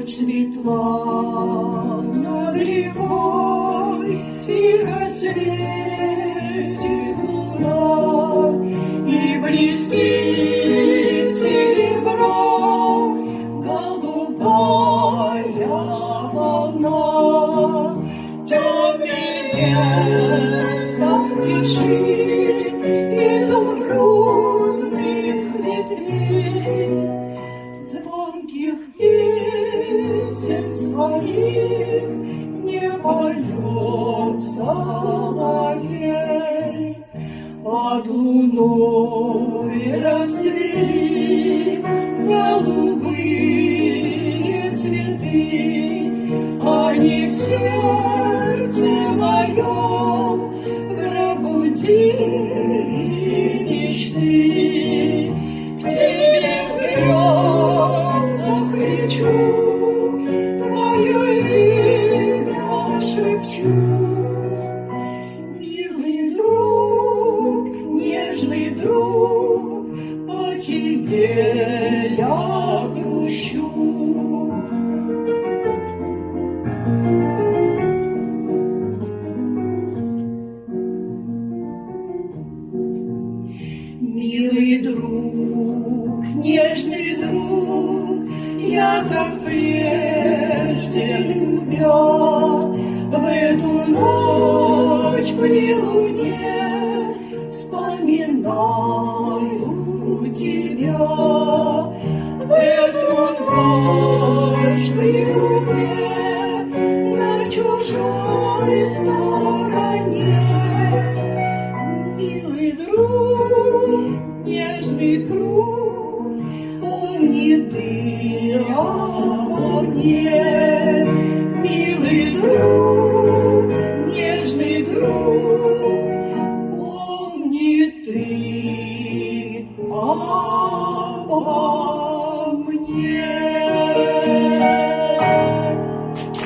Ночь светла над рекой, тихо светит луна, и блестит серебром голубая волна. Темный лес в тиши изумрудных ветвей, звонких песен своих не поет соловей. Под луной расцвели голубые цветы, они в сердце моем пробудили мечты. К тебе в грезах кричу, твое имя шепчу. Милый друг, нежный друг, по тебе я грущу. Милый друг, нежный друг, я как прежде любя, в эту ночь при луне вспоминаю тебя. В эту ночь при луне на чужой стороне. Милый друг, нежный друг, помни ты обо мне. Милый друг, нежный друг, помни ты обо мне.